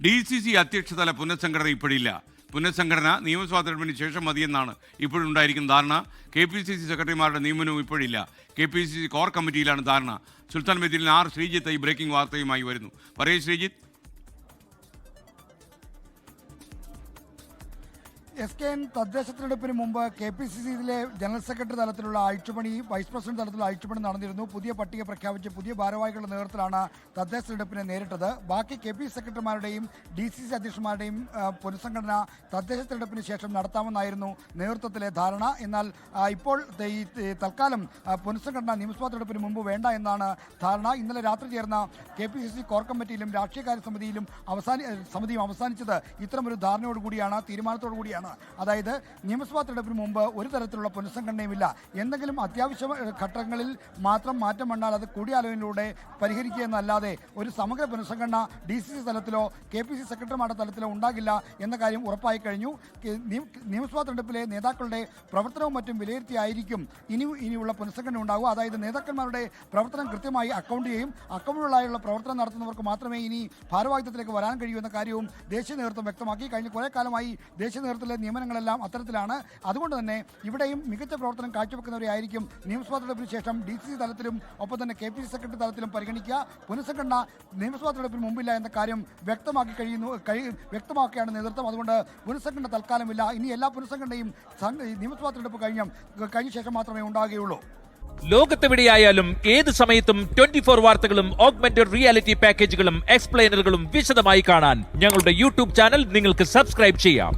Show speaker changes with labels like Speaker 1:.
Speaker 1: DCC അധ്യക്ഷതല പുനഃസംഘടന ഇപ്പോഴില്ല. പുനഃസംഘടന നിയമസഭാ തെരഞ്ഞെടുപ്പിന് ശേഷം മതിയെന്നാണ് ഇപ്പോഴുണ്ടായിരിക്കുന്ന ധാരണ. KPCC സെക്രട്ടറിമാരുടെ നിയമനവും ഇപ്പോഴില്ല. KPCC കോർ കമ്മിറ്റിയിലാണ് ധാരണ. സുൽത്താൻ ബത്തേരിയിൽ R. ശ്രീജിത്ത് ഈ ബ്രേക്കിംഗ് വാർത്തയുമായി വരുന്നു. പറയൂ ശ്രീജിത്ത്.
Speaker 2: SKN തദ്ദേശ തെരഞ്ഞെടുപ്പിന് മുമ്പ് KPCCയിലെ ജനറൽ സെക്രട്ടറി തലത്തിലുള്ള അഴിച്ചുപണി, വൈസ് പ്രസിഡന്റ് തലത്തിലുള്ള അഴിച്ചുപണി നടന്നിരുന്നു. പുതിയ പട്ടിക പ്രഖ്യാപിച്ച് പുതിയ ഭാരവാഹികളുടെ നേതൃത്വത്തിലാണ് തദ്ദേശ തെരഞ്ഞെടുപ്പിനെ നേരിട്ടത്. ബാക്കി KPCC സെക്രട്ടറിമാരുടെയും DCC അധ്യക്ഷന്മാരുടെയും പുനഃസംഘടന തദ്ദേശ തെരഞ്ഞെടുപ്പിന് ശേഷം നടത്താമെന്നായിരുന്നു നേതൃത്വത്തിലെ ധാരണ. എന്നാൽ ഇപ്പോൾ തൽക്കാലം പുനഃസംഘടന നിയമസഭാ തെരഞ്ഞെടുപ്പിന് മുമ്പ് വേണ്ട എന്നാണ് ധാരണ. ഇന്നലെ രാത്രി ചേർന്ന KPCC കോർ കമ്മിറ്റിയിലും രാഷ്ട്രീയകാര്യ സമിതിയും അവസാനിച്ചത് ഇത്തരമൊരു ധാരണയോടുകൂടിയാണ്, തീരുമാനത്തോടു കൂടിയാണ്. അതായത് നിയമസഭാ തെരഞ്ഞെടുപ്പിന് മുമ്പ് ഒരു തരത്തിലുള്ള പുനഃസംഘടനയുമില്ല. എന്തെങ്കിലും അത്യാവശ്യ ഘട്ടങ്ങളിൽ മാത്രം മാറ്റം വന്നാൽ അത് കൂടിയാലോചനയിലൂടെ പരിഹരിക്കുക എന്നല്ലാതെ ഒരു സമഗ്ര പുനഃസംഘടന DCC തലത്തിലോ KPCC സെക്രട്ടറിമാരുടെ തലത്തിലോ ഉണ്ടാകില്ല എന്ന കാര്യം ഉറപ്പായി കഴിഞ്ഞു. നിയമസഭാ തെരഞ്ഞെടുപ്പിലെ നേതാക്കളുടെ പ്രവർത്തനവും മറ്റും വിലയിരുത്തിയായിരിക്കും ഇനിയുള്ള പുനഃസംഘടന ഉണ്ടാകുക. അതായത് നേതാക്കന്മാരുടെ പ്രവർത്തനം കൃത്യമായി അക്കൗണ്ട് ചെയ്യും. അക്കൗണ്ടുകളായുള്ള പ്രവർത്തനം നടത്തുന്നവർക്ക് മാത്രമേ ഇനി ഭാരവാഹിത്വത്തിലേക്ക് വരാൻ കഴിയൂ എന്ന കാര്യവും ദേശീയ നേതൃത്വം വ്യക്തമാക്കി. കഴിഞ്ഞ കുറേ കാലമായി ദേശീയ നേതൃത്വത്തിലെ നിയമനങ്ങളെല്ലാം അത്തരത്തിലാണ്. അതുകൊണ്ട് തന്നെ ഇവിടെയും മികച്ച പ്രവർത്തനം കാഴ്ചവെക്കുന്നവരെയായിരിക്കും നിയമസഭാ തെരഞ്ഞെടുപ്പിന് ശേഷം DCC തലത്തിലും ഒപ്പം തന്നെ KPCC സെക്രട്ടറി തലത്തിലും പരിഗണിക്കുക. പുനഃസംഘടന നിയമസഭാ തെരഞ്ഞെടുപ്പിന് മുമ്പില്ല എന്ന കാര്യം വ്യക്തമാക്കുകയാണ് നേതൃത്വം. അതുകൊണ്ട് പുനഃസംഘടന തൽക്കാലമില്ല. ഇനി എല്ലാ പുനഃസംഘടനയും നിയമസഭാ തെരഞ്ഞെടുപ്പ് കഴിഞ്ഞ ശേഷം മാത്രമേ ഉണ്ടാകുകയുള്ളൂ.
Speaker 3: ലോകത്തെവിടെയായാലും ഏത് സമയത്തും 24 വാർത്തകളും ഓഗ്മെന്റഡ് റിയാലിറ്റി പാക്കേജുകളും എക്സ്പ്ലെയിനറുകളും വിശദമായി കാണാൻ ഞങ്ങളുടെ YouTube ചാനൽ നിങ്ങൾക്ക് സബ്സ്ക്രൈബ് ചെയ്യാം.